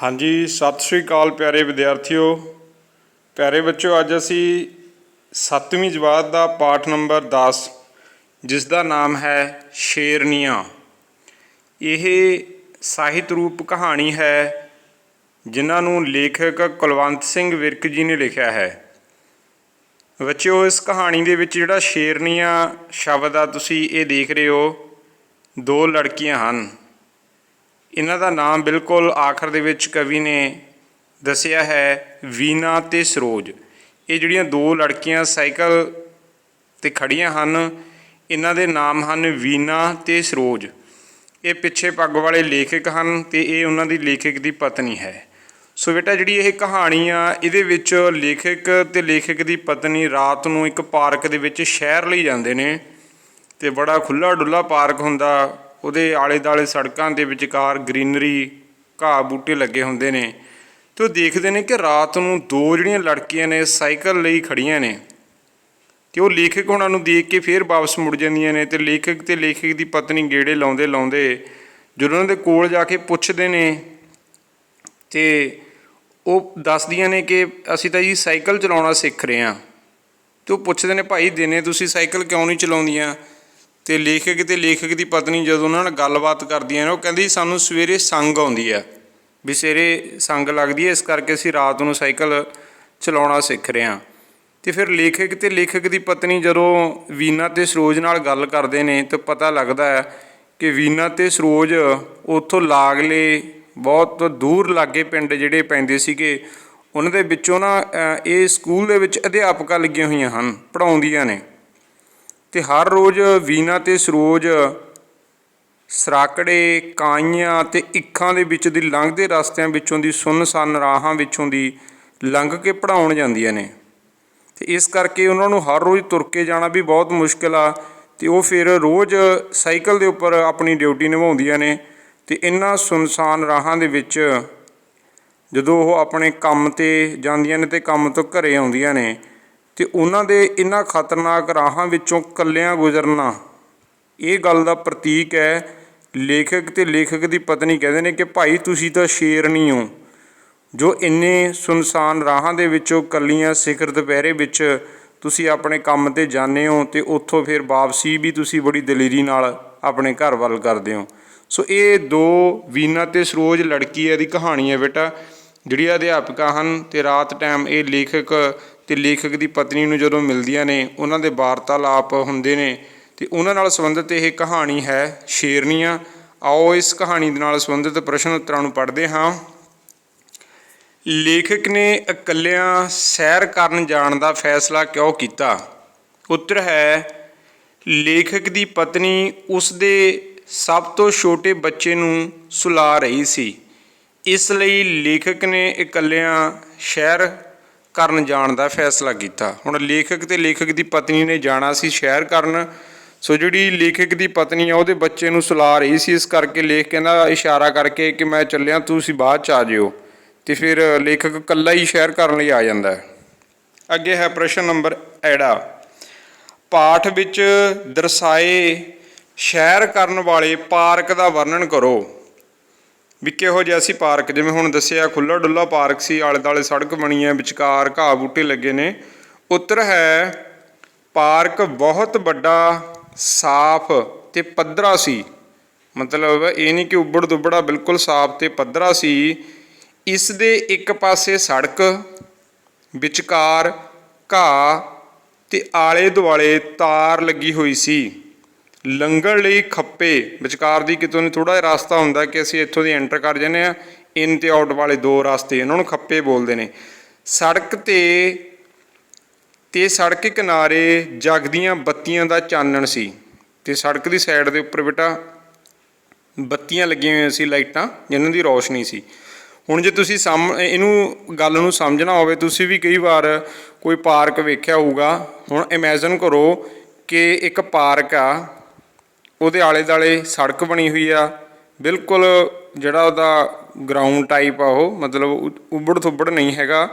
हाँ जी, सत श्री अकाल प्यारे विद्यार्थियों, प्यारे बच्चों। अज असी 7वीं जमात का पाठ नंबर 10 जिसका नाम है शेरनियाँ। यह ਸਾਹਿਤ रूप कहानी है जिन्होंने लेखक कुलवंत सिंह विरक जी ने लिखा है। बच्चों, इस कहानी के विच जिहड़ा शेरनियाँ शब्द आ तुसीं ये देख रहे हो, दो लड़कियां हैं। इन्हां दा नाम बिल्कुल आखिर दे विच कवि ने दसिया है, वीना ते सरोज। ये जिहड़ियां दो लड़कियां साइकिल ते खड़ियां हन, इन्हां दे नाम हैं वीना ते सरोज। ये पिछे पग वाले लेखक हैं ते ये उन्हां दी लेखक दी पत्नी है। सो बेटा, जिहड़ी ये कहानी आ, इहदे विच लेखक ते लेखक दी पत्नी रात नूं एक पार्क दे विच शहर लई जांदे ने ते बड़ा खुला डुला पार्क हुंदा। ਉਹਦੇ ਆਲੇ ਦੁਆਲੇ ਸੜਕਾਂ ਦੇ ਵਿਚਕਾਰ ਗਰੀਨਰੀ, ਘਾਹ ਬੂਟੇ ਲੱਗੇ ਹੁੰਦੇ ਨੇ ਤੇ ਉਹ ਦੇਖਦੇ ਨੇ ਕਿ ਰਾਤ ਨੂੰ ਦੋ ਜਿਹੜੀਆਂ ਲੜਕੀਆਂ ਨੇ ਸਾਈਕਲ ਲਈ ਖੜੀਆਂ ਨੇ ਤੇ ਉਹ ਲੇਖਕ ਉਹਨਾਂ ਨੂੰ ਦੇਖ ਕੇ ਫਿਰ ਵਾਪਸ ਮੁੜ ਜਾਂਦੀਆਂ ਨੇ। ਤੇ ਲੇਖਕ ਤੇ ਲੇਖਕ ਦੀ ਪਤਨੀ ਗੇੜੇ ਲਾਉਂਦੇ ਲਾਉਂਦੇ ਜਦੋਂ ਉਹਨਾਂ ਦੇ ਕੋਲ ਜਾ ਕੇ ਪੁੱਛਦੇ ਨੇ ਤੇ ਉਹ ਦੱਸਦੀਆਂ ਨੇ ਕਿ ਅਸੀਂ ਤਾਂ ਜੀ ਸਾਈਕਲ ਚਲਾਉਣਾ ਸਿੱਖ ਰਹੇ ਹਾਂ। ਤੇ ਉਹ ਪੁੱਛਦੇ ਨੇ, ਭਾਈ ਦਿਨੇ ਤੁਸੀਂ ਸਾਈਕਲ ਕਿਉਂ ਨਹੀਂ ਚਲਾਉਂਦੀਆਂ? ਤੇ ਲੇਖਕ ਤੇ ਲੇਖਕ ਦੀ ਪਤਨੀ ਜਦੋਂ ਉਹਨਾਂ ਨਾਲ ਗੱਲਬਾਤ ਕਰਦੀਆਂ ਨੇ, ਉਹ ਕਹਿੰਦੀ ਸਾਨੂੰ ਸਵੇਰੇ ਸੰਗ ਆਉਂਦੀ ਆ, ਵੀ ਸਵੇਰੇ ਸੰਗ ਲੱਗਦੀ ਹੈ, ਇਸ ਕਰਕੇ ਅਸੀਂ ਰਾਤ ਨੂੰ ਸਾਈਕਲ ਚਲਾਉਣਾ ਸਿੱਖ ਰਹੇ ਹਾਂ। ਤੇ ਫਿਰ ਲੇਖਕ ਤੇ ਲੇਖਕ ਦੀ ਪਤਨੀ ਜਦੋਂ ਵੀਨਾ ਤੇ ਸਰੋਜ ਨਾਲ ਗੱਲ ਕਰਦੇ ਨੇ ਤਾਂ ਪਤਾ ਲੱਗਦਾ ਹੈ ਕਿ ਵੀਨਾ ਤੇ ਸਰੋਜ ਉੱਥੋਂ ਲਾਗਲੇ ਬਹੁਤ ਦੂਰ ਲਾਗੇ ਪਿੰਡ ਜਿਹੜੇ ਪੈਂਦੇ ਸੀਗੇ, ਉਹਨਾਂ ਦੇ ਵਿੱਚੋਂ ਨਾ ਇਹ ਸਕੂਲ ਦੇ ਵਿੱਚ ਅਧਿਆਪਕਾਂ ਲੱਗੀਆਂ ਹੋਈਆਂ ਹਨ, ਪੜ੍ਹਾਉਂਦੀਆਂ ਨੇ। ਤੇ ਹਰ ਰੋਜ਼ ਵੀਨਾ ਤੇ ਸਰੋਜ ਸਰਾਕੜੇ, ਕਾਈਆਂ ਤੇ ਇੱਖਾਂ ਦੇ ਵਿੱਚ ਦੀ ਲੰਘਦੇ ਰਸਤਿਆਂ ਵਿੱਚੋਂ ਦੀ ਸੁੰਨਸਾਨ ਰਾਹਾਂ ਵਿੱਚੋਂ ਦੀ ਲੰਘ ਕੇ ਪੜ੍ਹਾਉਣ ਜਾਂਦੀਆਂ ਨੇ। ਤੇ ਇਸ ਕਰਕੇ ਉਹਨਾਂ ਨੂੰ ਹਰ ਰੋਜ਼ ਤੁਰ ਕੇ ਜਾਣਾ ਵੀ ਬਹੁਤ ਮੁਸ਼ਕਿਲ ਆ। ਤੇ ਉਹ ਫਿਰ ਰੋਜ਼ ਸਾਈਕਲ ਦੇ ਉੱਪਰ ਆਪਣੀ ਡਿਊਟੀ ਨਿਭਾਉਂਦੀਆਂ ਨੇ। ਤੇ ਇਹਨਾਂ ਸੁੰਨਸਾਨ ਰਾਹਾਂ ਦੇ ਵਿੱਚ ਜਦੋਂ ਉਹ ਆਪਣੇ ਕੰਮ 'ਤੇ ਜਾਂਦੀਆਂ ਨੇ ਤੇ ਕੰਮ ਤੋਂ ਘਰੇ ਆਉਂਦੀਆਂ ਨੇ ਤੇ ਉਹਨਾਂ ਦੇ ਇਹਨਾਂ ਖਤਰਨਾਕ ਰਾਹਾਂ ਵਿੱਚੋਂ ਇਕੱਲਿਆਂ ਗੁਜ਼ਰਨਾ ਇਹ ਗੱਲ ਦਾ ਪ੍ਰਤੀਕ ਹੈ। ਲੇਖਕ ਤੇ ਲੇਖਕ ਦੀ ਪਤਨੀ ਕਹਿੰਦੇ ਨੇ ਕਿ ਭਾਈ ਤੁਸੀਂ ਤਾਂ ਸ਼ੇਰਨੀ ਹੋ, ਜੋ ਇੰਨੇ ਸੁੰਨਸਾਨ ਰਾਹਾਂ ਦੇ ਵਿੱਚੋਂ ਇਕੱਲੀਆਂ ਸਿਖਰ ਦੁਪਹਿਰੇ ਵਿੱਚ ਤੁਸੀਂ ਆਪਣੇ ਕੰਮ 'ਤੇ ਜਾਂਦੇ ਹੋ ਤੇ ਉੱਥੋਂ ਫਿਰ ਵਾਪਸੀ ਵੀ ਤੁਸੀਂ ਬੜੀ ਦਲੇਰੀ ਨਾਲ ਆਪਣੇ ਘਰ ਵੱਲ ਕਰਦੇ ਹੋ। ਸੋ ਇਹ ਦੋ ਵੀਨਾ ਤੇ ਸਰੋਜ ਲੜਕੀਆਂ ਦੀ ਕਹਾਣੀ ਹੈ ਬੇਟਾ, ਜਿਹੜੀਆਂ ਅਧਿਆਪਕਾਂ ਹਨ। ਤੇ ਰਾਤ ਟਾਈਮ ਇਹ ਲੇਖਕ ਤੇ ਲੇਖਕ ਦੀ ਪਤਨੀ ਨੂੰ ਜਦੋਂ ਮਿਲਦੀਆਂ ਨੇ, ਉਹਨਾਂ ਦੇ ਵਾਰਤਾਲਾਪ ਹੁੰਦੇ ਨੇ ਤੇ ਉਹਨਾਂ ਨਾਲ ਸੰਬੰਧਿਤ ਇਹ ਕਹਾਣੀ ਹੈ ਸ਼ੇਰਨੀਆਂ। ਆਓ ਇਸ ਕਹਾਣੀ ਦੇ ਨਾਲ ਸੰਬੰਧਿਤ ਪ੍ਰਸ਼ਨ ਉੱਤਰਾਂ ਨੂੰ ਪੜ੍ਹਦੇ ਹਾਂ। ਲੇਖਕ ਨੇ ਇਕੱਲਿਆਂ ਸੈਰ ਕਰਨ ਜਾਣ ਦਾ ਫੈਸਲਾ ਕਿਉਂ ਕੀਤਾ? ਉੱਤਰ ਹੈ, ਲੇਖਕ ਦੀ ਪਤਨੀ ਉਸ ਦੇ ਸਭ ਤੋਂ ਛੋਟੇ ਬੱਚੇ ਨੂੰ ਸੁਲਾ ਰਹੀ ਸੀ, ਇਸ ਲਈ ਲੇਖਕ ਨੇ ਇਕੱਲਿਆਂ ਸ਼ਹਿਰ ਕਰਨ ਜਾਣ ਦਾ ਫੈਸਲਾ ਕੀਤਾ। ਹੁਣ ਲੇਖਕ ਤੇ ਲੇਖਕ ਦੀ ਪਤਨੀ ਨੇ ਜਾਣਾ ਸੀ ਸ਼ਹਿਰ ਕਰਨ। ਸੋ ਜਿਹੜੀ ਲੇਖਕ ਦੀ ਪਤਨੀ ਆ ਉਹਦੇ ਬੱਚੇ ਨੂੰ ਸੁਲਾ ਰਹੀ ਸੀ, ਇਸ ਕਰਕੇ ਲੇਖਕ ਕਹਿੰਦਾ ਇਸ਼ਾਰਾ ਕਰਕੇ ਕਿ ਮੈਂ ਚੱਲਿਆ, ਤੁਸੀਂ ਬਾਅਦ 'ਚ ਆ ਜਿਓ। ਤੇ ਫਿਰ ਲੇਖਕ ਇਕੱਲਾ ਹੀ ਸ਼ਹਿਰ ਕਰਨ ਲਈ ਆ ਜਾਂਦਾ। ਅੱਗੇ ਹੈ ਪ੍ਰਸ਼ਨ ਨੰਬਰ ਐੜਾ। ਪਾਠ ਵਿੱਚ ਦਰਸਾਏ ਸ਼ਹਿਰ ਕਰਨ ਵਾਲੇ ਪਾਰਕ ਦਾ ਵਰਣਨ ਕਰੋ। ਵੀ ਕਿਹੋ ਜਿਹਾ ਸੀ ਪਾਰਕ? ਜਿਵੇਂ ਹੁਣ ਦੱਸਿਆ ਖੁੱਲ੍ਹਾ ਡੁੱਲਾ ਪਾਰਕ ਸੀ, ਆਲੇ ਦੁਆਲੇ ਸੜਕ ਬਣੀ ਹੈ, ਵਿਚਕਾਰ ਘਾਹ ਬੂਟੇ ਲੱਗੇ ਨੇ। ਉੱਤਰ ਹੈ, ਪਾਰਕ ਬਹੁਤ ਵੱਡਾ, ਸਾਫ਼ ਅਤੇ ਪੱਧਰਾ ਸੀ। ਮਤਲਬ ਇਹ ਨਹੀਂ ਕਿ ਉੱਬੜ ਦੁੱਬੜਾ, ਬਿਲਕੁਲ ਸਾਫ਼ ਅਤੇ ਪੱਧਰਾ ਸੀ। ਇਸ ਦੇ ਇੱਕ ਪਾਸੇ ਸੜਕ, ਵਿਚਕਾਰ ਘਾਹ ਅਤੇ ਆਲੇ ਦੁਆਲੇ ਤਾਰ ਲੱਗੀ ਹੋਈ ਸੀ। ਲੰਘਣ ਲਈ ਖੱਪੇ, ਵਿਚਕਾਰ ਦੀ ਕਿਤੋਂ ਨਹੀਂ ਥੋੜ੍ਹਾ ਜਿਹਾ ਰਸਤਾ ਹੁੰਦਾ ਕਿ ਅਸੀਂ ਇੱਥੋਂ ਦੀ ਐਂਟਰ ਕਰ ਜਾਂਦੇ ਹਾਂ, ਇਨ ਅਤੇ ਆਊਟ ਵਾਲੇ ਦੋ ਰਸਤੇ, ਇਹਨਾਂ ਨੂੰ ਖੱਪੇ ਬੋਲਦੇ ਨੇ। ਸੜਕ 'ਤੇ ਸੜਕ ਕਿਨਾਰੇ ਜਗਦੀਆਂ ਬੱਤੀਆਂ ਦਾ ਚਾਨਣ ਸੀ। ਅਤੇ ਸੜਕ ਦੀ ਸਾਈਡ ਦੇ ਉੱਪਰ ਬੇਟਾ ਬੱਤੀਆਂ ਲੱਗੀਆਂ ਹੋਈਆਂ ਸੀ, ਲਾਈਟਾਂ, ਜਿਨ੍ਹਾਂ ਦੀ ਰੌਸ਼ਨੀ ਸੀ। ਹੁਣ ਜੇ ਤੁਸੀਂ ਇਹਨੂੰ ਗੱਲ ਨੂੰ ਸਮਝਣਾ ਹੋਵੇ, ਤੁਸੀਂ ਵੀ ਕਈ ਵਾਰ ਕੋਈ ਪਾਰਕ ਵੇਖਿਆ ਹੋਊਗਾ। ਹੁਣ ਇਮੈਜਨ ਕਰੋ ਕਿ ਇੱਕ ਪਾਰਕ ਆ, ਉਹਦੇ ਆਲੇ ਦੁਆਲੇ ਸੜਕ ਬਣੀ ਹੋਈ ਆ, ਬਿਲਕੁਲ ਜਿਹੜਾ ਉਹਦਾ ਗਰਾਊਂਡ ਟਾਈਪ ਆ ਉਹ, ਮਤਲਬ ਉੱਬੜ ਥੁੱਬੜ ਨਹੀਂ ਹੈਗਾ।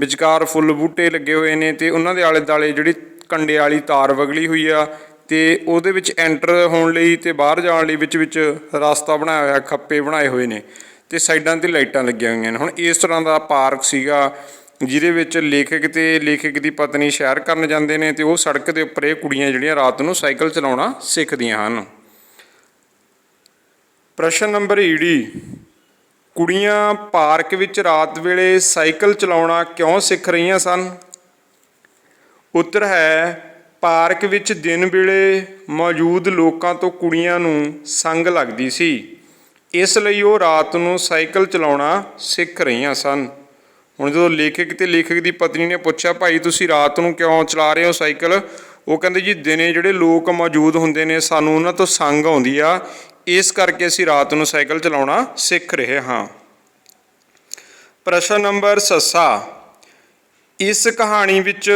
ਵਿਚਕਾਰ ਫੁੱਲ ਬੂਟੇ ਲੱਗੇ ਹੋਏ ਨੇ ਅਤੇ ਉਹਨਾਂ ਦੇ ਆਲੇ ਦੁਆਲੇ ਜਿਹੜੀ ਕੰਡੇ ਵਾਲੀ ਤਾਰ ਵਗਲੀ ਹੋਈ ਆ ਅਤੇ ਉਹਦੇ ਵਿੱਚ ਐਂਟਰ ਹੋਣ ਲਈ ਅਤੇ ਬਾਹਰ ਜਾਣ ਲਈ ਵਿੱਚ ਰਸਤਾ ਬਣਾਇਆ ਹੋਇਆ, ਖੱਪੇ ਬਣਾਏ ਹੋਏ ਨੇ। ਤੇ ਸਾਈਡਾਂ ਤੇ ਲਾਈਟਾਂ ਲੱਗੀਆਂ ਹੋਈਆਂ ਨੇ। ਹੁਣ ਇਸ ਤਰ੍ਹਾਂ ਦਾ ਪਾਰਕ ਸੀਗਾ ਜਿਹਦੇ ਵਿੱਚ ਲੇਖਕ ਤੇ ਲੇਖਕ ਦੀ ਪਤਨੀ ਸੈਰ ਕਰਨ ਜਾਂਦੇ ਨੇ ਤੇ ਉਹ ਸੜਕ ਦੇ ਉੱਪਰ ਇਹ ਕੁੜੀਆਂ ਜਿਹੜੀਆਂ ਰਾਤ ਨੂੰ ਸਾਈਕਲ ਚਲਾਉਣਾ ਸਿੱਖਦੀਆਂ ਹਨ। ਪ੍ਰਸ਼ਨ ਨੰਬਰ ਈਡੀ, ਕੁੜੀਆਂ ਪਾਰਕ ਵਿੱਚ ਰਾਤ ਵੇਲੇ ਸਾਈਕਲ ਚਲਾਉਣਾ ਕਿਉਂ ਸਿੱਖ ਰਹੀਆਂ ਸਨ? ਉੱਤਰ ਹੈ ਪਾਰਕ ਵਿੱਚ ਦਿਨ ਵੇਲੇ ਮੌਜੂਦ ਲੋਕਾਂ ਤੋਂ ਕੁੜੀਆਂ ਨੂੰ ਸੰਗ ਲੱਗਦੀ ਸੀ, ਇਸ ਲਈ ਉਹ ਰਾਤ ਨੂੰ ਸਾਈਕਲ ਚਲਾਉਣਾ ਸਿੱਖ ਰਹੀਆਂ ਸਨ। ਹੁਣ ਜਦੋਂ ਲੇਖਕ ਤੇ ਲੇਖਕ ਦੀ ਪਤਨੀ ਨੇ ਪੁੱਛਿਆ ਭਾਈ ਤੁਸੀਂ ਰਾਤ ਨੂੰ ਕਿਉਂ ਚਲਾ ਰਹੇ ਹੋ ਸਾਈਕਲ, ਉਹ ਕਹਿੰਦੇ ਜੀ ਦਿਨੇ ਜਿਹੜੇ ਲੋਕ ਮੌਜੂਦ ਹੁੰਦੇ ਨੇ ਸਾਨੂੰ ਉਹਨਾਂ ਤੋਂ ਸੰਗ ਆਉਂਦੀ ਆ, ਇਸ ਕਰਕੇ ਅਸੀਂ ਰਾਤ ਨੂੰ ਸਾਈਕਲ ਚਲਾਉਣਾ ਸਿੱਖ ਰਹੇ ਹਾਂ। ਪ੍ਰਸ਼ਨ ਨੰਬਰ ਸੱਸਾ, ਇਸ ਕਹਾਣੀ ਵਿੱਚ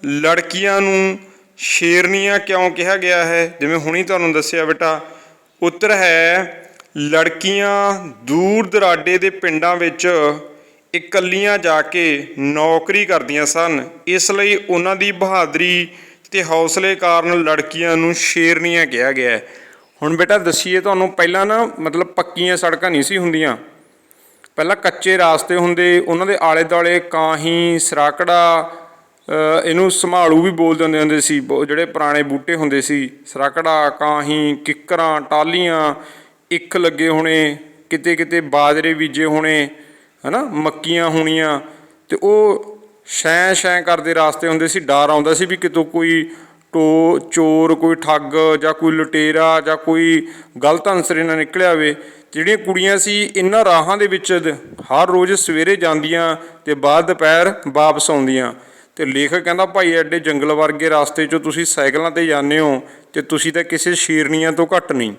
ਲੜਕੀਆਂ ਨੂੰ ਸ਼ੇਰਨੀਆਂ ਕਿਉਂ ਕਿਹਾ ਗਿਆ ਹੈ? ਜਿਵੇਂ ਹੁਣੀ ਤੁਹਾਨੂੰ ਦੱਸਿਆ ਬੇਟਾ, ਉੱਤਰ ਹੈ ਲੜਕੀਆਂ ਦੂਰ ਦੁਰਾਡੇ ਦੇ ਪਿੰਡਾਂ ਵਿੱਚ ਇਕੱਲੀਆਂ ਜਾ ਕੇ ਨੌਕਰੀ ਕਰਦੀਆਂ ਸਨ, ਇਸ ਲਈ ਉਹਨਾਂ ਦੀ ਬਹਾਦਰੀ ਤੇ ਹੌਸਲੇ ਕਾਰਨ ਲੜਕੀਆਂ ਨੂੰ ਸ਼ੇਰਨੀਆਂ ਕਿਹਾ ਗਿਆ ਹੈ। ਹੁਣ ਬੇਟਾ ਦੱਸੀਏ ਤੁਹਾਨੂੰ, ਪਹਿਲਾਂ ਨਾ ਮਤਲਬ ਪੱਕੀਆਂ ਸੜਕਾਂ ਨਹੀਂ ਸੀ ਹੁੰਦੀਆਂ, ਪਹਿਲਾਂ ਕੱਚੇ ਰਾਸਤੇ ਹੁੰਦੇ, ਉਹਨਾਂ ਦੇ ਆਲੇ ਦੁਆਲੇ ਕਾਹੀਂ, ਸਰਾਕੜਾ, ਇਹਨੂੰ ਸੰਭਾਲੂ ਵੀ ਬੋਲ ਦਿੰਦੇ ਹੁੰਦੇ ਸੀ, ਜਿਹੜੇ ਪੁਰਾਣੇ ਬੂਟੇ ਹੁੰਦੇ ਸੀ, ਸਰਾਕੜਾ, ਕਾਹੀਂ, ਕਿੱਕਰਾਂ, ਟਾਹਲੀਆਂ, ਇੱਖ ਲੱਗੇ ਹੋਣੇ, ਕਿਤੇ ਕਿਤੇ ਬਾਜਰੇ ਬੀਜੇ ਹੋਣੇ, ਹੈ ਨਾ, ਮੱਕੀਆਂ ਹੋਣੀਆਂ, ਅਤੇ ਉਹ ਸ਼ੈਂ ਸ਼ੈਂ ਕਰਦੇ ਰਾਸਤੇ ਹੁੰਦੇ ਸੀ। ਡਰ ਆਉਂਦਾ ਸੀ ਵੀ ਕਿਤੋਂ ਕੋਈ ਚੋਰ, ਕੋਈ ਠੱਗ ਜਾਂ ਕੋਈ ਲੁਟੇਰਾ ਜਾਂ ਕੋਈ ਗਲਤ ਅਨਸਰ ਇਹਨਾਂ ਨਿਕਲਿਆ ਹੋਵੇ। ਜਿਹੜੀਆਂ ਕੁੜੀਆਂ ਸੀ ਇਹਨਾਂ ਰਾਹਾਂ ਦੇ ਵਿੱਚ ਹਰ ਰੋਜ਼ ਸਵੇਰੇ ਜਾਂਦੀਆਂ ਅਤੇ ਬਾਅਦ ਦੁਪਹਿਰ ਵਾਪਸ ਆਉਂਦੀਆਂ। ਅਤੇ ਲੇਖਕ ਕਹਿੰਦਾ ਭਾਈ ਐਡੇ ਜੰਗਲ ਵਰਗੇ ਰਾਸਤੇ 'ਚੋਂ ਤੁਸੀਂ ਸਾਈਕਲਾਂ 'ਤੇ ਜਾਂਦੇ ਹੋ ਅਤੇ ਤੁਸੀਂ ਤਾਂ ਕਿਸੇ ਸ਼ੇਰਨੀਆਂ ਤੋਂ ਘੱਟ ਨਹੀਂ।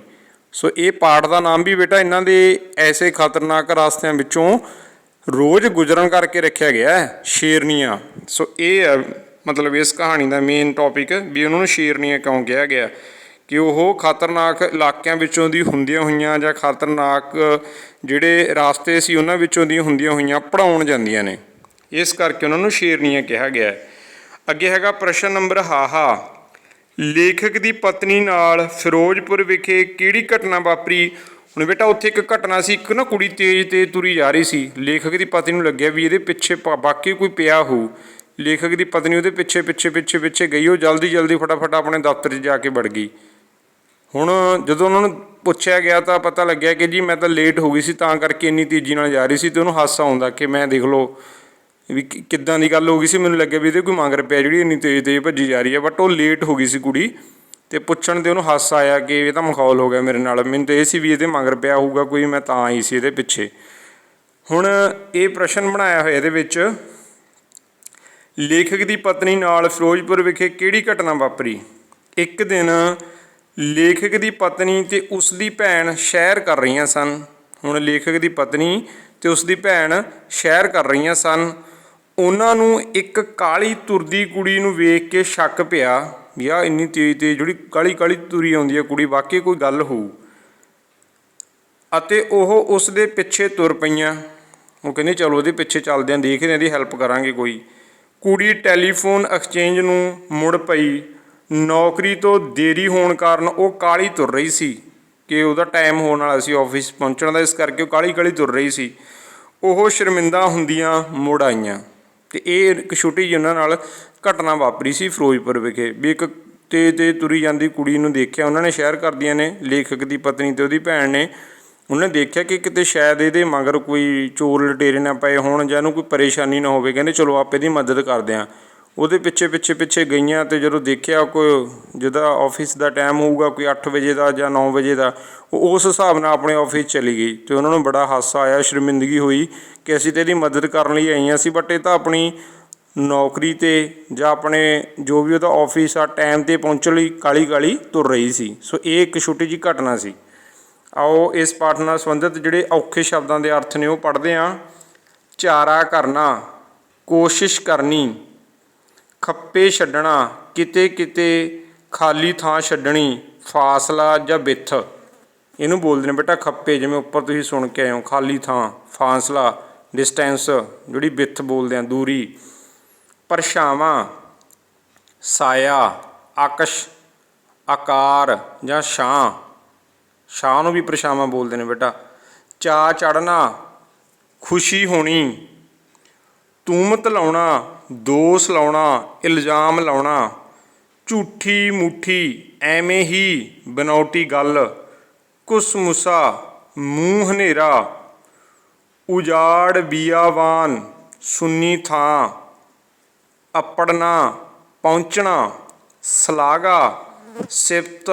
ਸੋ ਇਹ ਪਾਠ ਦਾ ਨਾਮ ਵੀ ਬੇਟਾ ਇਹਨਾਂ ਦੇ ਐਸੇ ਖਤਰਨਾਕ ਰਾਸਤਿਆਂ ਵਿੱਚੋਂ ਰੋਜ਼ ਗੁਜ਼ਰਨ ਕਰਕੇ ਰੱਖਿਆ ਗਿਆ ਹੈ, ਸ਼ੇਰਨੀਆਂ। ਸੋ ਇਹ ਹੈ ਮਤਲਬ ਇਸ ਕਹਾਣੀ ਦਾ ਮੇਨ ਟੌਪਿਕ ਵੀ ਉਹਨਾਂ ਨੂੰ ਸ਼ੇਰਨੀਆਂ ਕਿਉਂ ਕਿਹਾ ਗਿਆ, ਕਿ ਉਹ ਖਤਰਨਾਕ ਇਲਾਕਿਆਂ ਵਿੱਚੋਂ ਦੀ ਹੁੰਦੀਆਂ ਹੋਈਆਂ ਜਾਂ ਖਤਰਨਾਕ ਜਿਹੜੇ ਰਾਸਤੇ ਸੀ ਉਹਨਾਂ ਵਿੱਚੋਂ ਦੀ ਹੁੰਦੀਆਂ ਹੋਈਆਂ ਪੜ੍ਹਾਉਣ ਜਾਂਦੀਆਂ ਨੇ, ਇਸ ਕਰਕੇ ਉਹਨਾਂ ਨੂੰ ਸ਼ੇਰਨੀਆਂ ਕਿਹਾ ਗਿਆ। ਅੱਗੇ ਹੈਗਾ ਪ੍ਰਸ਼ਨ ਨੰਬਰ ਹਾਹਾ, ਲੇਖਕ ਦੀ ਪਤਨੀ ਨਾਲ ਫਿਰੋਜ਼ਪੁਰ ਵਿਖੇ ਕਿਹੜੀ ਘਟਨਾ ਵਾਪਰੀ? ਹੁਣ ਬੇਟਾ ਉੱਥੇ ਇੱਕ ਘਟਨਾ ਸੀ, ਇੱਕ ਨਾ ਕੁੜੀ ਤੇਜ਼ ਤੇ ਤੁਰੀ ਜਾ ਰਹੀ ਸੀ, ਲੇਖਕ ਦੀ ਪਤਨੀ ਨੂੰ ਲੱਗਿਆ ਵੀ ਇਹਦੇ ਪਿੱਛੇ ਬਾਕੀ ਕੋਈ ਪਿਆ ਹੋਊ। ਲੇਖਕ ਦੀ ਪਤਨੀ ਉਹਦੇ ਪਿੱਛੇ ਪਿੱਛੇ ਪਿੱਛੇ ਪਿੱਛੇ ਗਈ, ਉਹ ਜਲਦੀ ਜਲਦੀ ਫਟਾਫਟ ਆਪਣੇ ਦਫ਼ਤਰ 'ਚ ਜਾ ਕੇ ਵੜ ਗਈ। ਹੁਣ ਜਦੋਂ ਉਹਨਾਂ ਨੂੰ ਪੁੱਛਿਆ ਗਿਆ ਤਾਂ ਪਤਾ ਲੱਗਿਆ ਕਿ ਜੀ ਮੈਂ ਤਾਂ ਲੇਟ ਹੋ ਗਈ ਸੀ ਤਾਂ ਕਰਕੇ ਇੰਨੀ ਤੇਜ਼ੀ ਨਾਲ ਜਾ ਰਹੀ ਸੀ। ਅਤੇ ਉਹਨੂੰ ਹਾਸਾ ਆਉਂਦਾ ਕਿ ਮੈਂ ਦੇਖ ਲਓ ਵੀ ਕਿੱਦਾਂ ਦੀ ਗੱਲ ਹੋ ਗਈ ਸੀ, ਮੈਨੂੰ ਲੱਗਿਆ ਵੀ ਇਹਦੇ ਕੋਈ ਮਗਰ ਪਿਆ ਜਿਹੜੀ ਇੰਨੀ ਤੇਜ਼ ਤੇਜ਼ ਭੱਜੀ ਜਾ ਰਹੀ ਹੈ। ਬਟ ਉਹ ਲੇਟ ਹੋ ਗਈ ਸੀ ਕੁੜੀ, ਅਤੇ ਪੁੱਛਣ 'ਤੇ ਉਹਨੂੰ ਹਾਸਾ ਆਇਆ ਕਿ ਇਹ ਤਾਂ ਮਖੌਲ ਹੋ ਗਿਆ ਮੇਰੇ ਨਾਲ, ਮੈਨੂੰ ਤਾਂ ਇਹ ਸੀ ਵੀ ਇਹਦੇ ਮਗਰ ਪਿਆ ਹੋਊਗਾ ਕੋਈ, ਮੈਂ ਤਾਂ ਆਈ ਸੀ ਇਹਦੇ ਪਿੱਛੇ। ਹੁਣ ਇਹ ਪ੍ਰਸ਼ਨ ਬਣਾਇਆ ਹੋਇਆ ਇਹਦੇ ਵਿੱਚ, ਲੇਖਕ ਦੀ ਪਤਨੀ ਨਾਲ ਫਿਰੋਜ਼ਪੁਰ ਵਿਖੇ ਕਿਹੜੀ ਘਟਨਾ ਵਾਪਰੀ? ਇੱਕ ਦਿਨ ਲੇਖਕ ਦੀ ਪਤਨੀ ਅਤੇ ਉਸ ਦੀ ਭੈਣ ਸੈਰ ਕਰ ਰਹੀਆਂ ਸਨ। ਹੁਣ ਲੇਖਕ ਦੀ ਪਤਨੀ ਅਤੇ ਉਸ ਦੀ ਭੈਣ ਸੈਰ ਕਰ ਰਹੀਆਂ ਸਨ। ਉਹਨਾਂ ਨੂੰ ਇੱਕ ਕਾਲੀ ਤੁਰਦੀ ਕੁੜੀ ਨੂੰ ਵੇਖ ਕੇ ਸ਼ੱਕ ਪਿਆ ਵੀ ਆਹ ਇੰਨੀ ਤੇਜ਼ ਤੇਜ਼ ਜਿਹੜੀ ਕਾਲੀ ਕਾਲੀ ਤੁਰੀ ਆਉਂਦੀ ਹੈ ਕੁੜੀ, ਵਾਕਈ ਕੋਈ ਗੱਲ ਹੋਊ, ਅਤੇ ਉਹ ਉਸ ਦੇ ਪਿੱਛੇ ਤੁਰ ਪਈਆਂ। ਉਹ ਕਹਿੰਦੇ ਚਲੋ ਉਹਦੇ ਪਿੱਛੇ ਚੱਲਦੇ ਹਾਂ, ਦੇਖਦੇ ਹਾਂ ਇਹਦੀ ਹੈਲਪ ਕਰਾਂਗੇ ਕੋਈ। ਕੁੜੀ ਟੈਲੀਫੋਨ ਐਕਸਚੇਂਜ ਨੂੰ ਮੁੜ ਪਈ। ਨੌਕਰੀ ਤੋਂ ਦੇਰੀ ਹੋਣ ਕਾਰਨ ਉਹ ਕਾਹਲੀ ਤੁਰ ਰਹੀ ਸੀ ਕਿ ਉਹਦਾ ਟਾਈਮ ਹੋਣ ਵਾਲਾ ਸੀ ਆਫਿਸ ਪਹੁੰਚਣ ਦਾ, ਇਸ ਕਰਕੇ ਉਹ ਕਾਹਲੀ ਕਾਹਲੀ ਤੁਰ ਰਹੀ ਸੀ। ਉਹ ਸ਼ਰਮਿੰਦਾ ਹੁੰਦੀਆਂ ਮੁੜ ਆਈਆਂ। ਅਤੇ ਇਹ ਇੱਕ ਛੋਟੀ ਜਿਹੀ ਉਹਨਾਂ ਨਾਲ ਘਟਨਾ ਵਾਪਰੀ ਸੀ ਫਿਰੋਜ਼ਪੁਰ ਵਿਖੇ, ਵੀ ਇੱਕ ਤੇਜ਼ ਤੇਜ਼ ਤੁਰੀ ਜਾਂਦੀ ਕੁੜੀ ਨੂੰ ਦੇਖਿਆ ਉਹਨਾਂ ਨੇ, ਸ਼ੈਰ ਕਰਦੀਆਂ ਨੇ ਲੇਖਕ ਦੀ ਪਤਨੀ ਅਤੇ ਉਹਦੀ ਭੈਣ ਨੇ। ਉਹਨੇ ਦੇਖਿਆ ਕਿ ਕਿਤੇ ਸ਼ਾਇਦ ਇਹਦੇ ਮਗਰ ਕੋਈ ਚੋਰ ਲੁਟੇਰੇ ਨਾ ਪਏ ਹੋਣ ਜਾਂ ਇਹਨੂੰ ਕੋਈ ਪਰੇਸ਼ਾਨੀ ਨਾ ਹੋਵੇ। ਕਹਿੰਦੇ ਚਲੋ ਆਪ ਇਹਦੀ ਮਦਦ ਕਰਦੇ ਹਾਂ। ਉਹਦੇ ਪਿੱਛੇ ਪਿੱਛੇ ਪਿੱਛੇ ਗਈਆਂ, ਅਤੇ ਜਦੋਂ ਦੇਖਿਆ ਕੋਈ ਜਿਹਦਾ ਆਫਿਸ ਦਾ ਟਾਈਮ ਹੋਊਗਾ ਕੋਈ 8 ਵਜੇ ਦਾ ਜਾਂ 9 ਵਜੇ ਦਾ, ਉਹ ਉਸ ਹਿਸਾਬ ਨਾਲ ਆਪਣੇ ਆਫਿਸ ਚਲੀ ਗਈ। ਅਤੇ ਉਹਨਾਂ ਨੂੰ ਬੜਾ ਹਾਸਾ ਆਇਆ, ਸ਼ਰਮਿੰਦਗੀ ਹੋਈ ਕਿ ਅਸੀਂ ਤਾਂ ਇਹਦੀ ਮਦਦ ਕਰਨ ਲਈ ਆਈਆਂ ਸੀ, ਬਟ ਇਹ ਤਾਂ ਆਪਣੀ ਨੌਕਰੀ 'ਤੇ ਜਾਂ ਆਪਣੇ ਜੋ ਵੀ ਉਹਦਾ ਆਫਿਸ ਆ ਟਾਈਮ 'ਤੇ ਪਹੁੰਚਣ ਲਈ ਕਾਹਲੀ ਕਾਹਲੀ ਤੁਰ ਰਹੀ ਸੀ। ਸੋ ਇਹ ਇੱਕ ਛੋਟੀ ਜਿਹੀ ਘਟਨਾ ਸੀ। ਆਓ ਇਸ ਪਾਠ ਨਾਲ ਸੰਬੰਧਿਤ ਜਿਹੜੇ ਔਖੇ ਸ਼ਬਦਾਂ ਦੇ ਅਰਥ ਨੇ ਉਹ ਪੜ੍ਹਦੇ ਹਾਂ। ਚਾਰਾ ਕਰਨਾ, ਕੋਸ਼ਿਸ਼ ਕਰਨੀ, ਖੱਪੇ ਛੱਡਣਾ, ਕਿਤੇ ਕਿਤੇ ਖਾਲੀ ਥਾਂ ਛੱਡਣੀ, ਫਾਸਲਾ ਜਾਂ ਬਿੱਥ। ਇਹਨੂੰ ਬੋਲਦੇ ਨੇ ਬੇਟਾ ਖੱਪੇ, ਜਿਵੇਂ ਉੱਪਰ ਤੁਸੀਂ ਸੁਣ ਕੇ ਆਏ ਹੋ, ਖਾਲੀ ਥਾਂ, ਫਾਸਲਾ ਡਿਸਟੈਂਸ, ਜਿਹੜੀ ਬਿੱਥ ਬੋਲਦੇ ਹਾਂ ਦੂਰੀ। ਪਰਛਾਵਾਂ, ਸਾਇਆ, ਅਕਸ਼, ਆਕਾਰ ਜਾਂ ਛਾਂ, ਛਾਂ ਨੂੰ ਵੀ ਪਰਛਾਵਾਂ ਬੋਲਦੇ ਨੇ ਬੇਟਾ। चा चढ़ना, खुशी होनी, तूमत लाउणा, दोष लाउणा, इल्जाम लाउणा, झूठी मूठी, ਐਵੇਂ ही, बनावटी गल, कुसमुसा, मूँह हनेरा, उजाड़ बियावान, सुन्नी थां, अपड़ना, पहुँचना, सलागा, सिफत,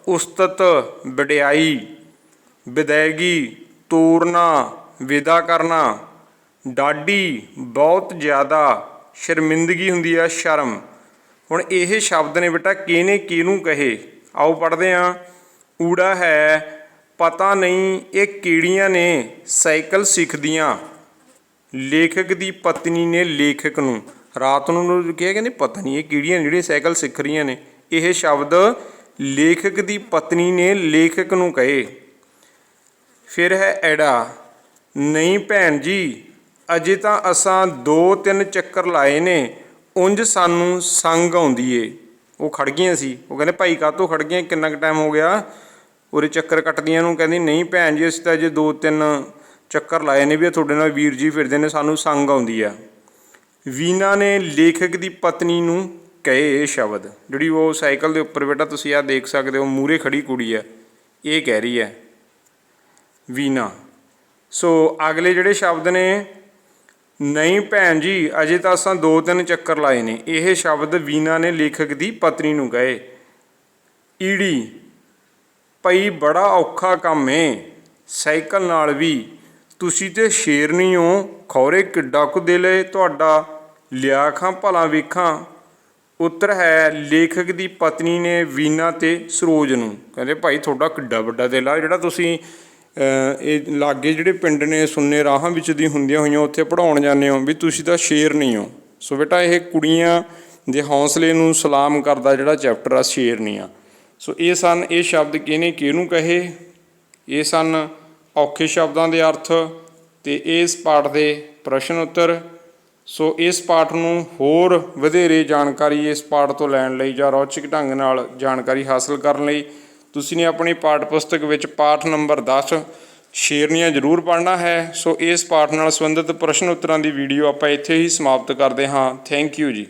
उस्तत, वडियाई, विदैगी, तोड़ना, विदा करना, डाढी, बहुत ज़्यादा, शर्मिंदगी हुंदी है, शर्म। हुण ये शब्द ने बेटा किहने किहनूं कहे, आओ पढ़ते हैं। ऊड़ा है पता नहीं ये किहड़ियां ने साइकिल सिखदियां, लेखक की पत्नी ने लेखक नूं रात नूं कहा कहंदी पता नहीं ये किहड़ियां जिहड़ियां साइकिल सिख रहीआं ने। यह शब्द लेखक की पत्नी ने लेखक नूं कहे। फिर है एड़ा, नहीं भैन जी अजे तां असां 2-3 चक्कर लाए ने, उंज सानूं संग आउंदी ए। वो खड़ गईआं सी, वो कहंदे भाई काहतों खड़ गए, किन्ना क टाइम हो गया उरे चक्कर कट्टदियां नूं। कहंदी नहीं भैन जी असीं तां अजे 2-3 चक्कर लाए ने भी तुहाडे नाल वीर जी फिरदे ने, सानूं संग आउंदी आ। वीना ने लेखक की पत्नी नूं कहे ये शब्द, जिहड़ी वो साइकिल दे उप्पर बेटा तुसीं आ देख सकदे हो मूहरे खड़ी कुड़ी है, ये कह रही है वीना। सो अगले जिहड़े शब्द ने, नहीं भैन जी अजे तां असां 2-3 चक्कर लाए ने, यह शब्द वीना ने लेखक की पत्नी नूं कहे। ईड़ी, पई बड़ा औखा काम है साइकिल नाल भी, तुसीं ते शेरनी हो, खौरे किड्डा कुछ दिल है तुहाडा, लिया खां भला वेखां। उत्तर है लेखक की पत्नी ने वीना ते सरोज नूं, कहंदे भाई तुहाडा किड्डा वड्डा दिल आ, जिहड़ा तुसीं लागे जिहड़े पिंड ने सुन्ने राहां विच दी हुंदियां होईयां उत्थे पढ़ाउण जांदे हो, भी तुसीं तां शेर नहीं हो। सो बेटा ये कुड़ियां दे हौसले नूं सलाम करदा जिहड़ा चैप्टर आ शेरनियां। सो ये सन ये शब्द किहने किहनूं कहे, ये सन औखे शब्दां दे अर्थ ते इस पाठ दे प्रश्न उत्तर। सो इस पाठ नूं होर वधेरे जानकारी इस पाठ तो लैण लई जां रौचक ढंग नाल जानकारी हासिल करन लई तुसीं ने अपनी पाठ पुस्तक विच पाठ नंबर 10 शेरनियां जरूर पढ़ना है। सो इस पाठ नाल संबंधित प्रश्न उत्तरां दी वीडियो आपां इत्थे ही समाप्त करदे हां। Thank you ji.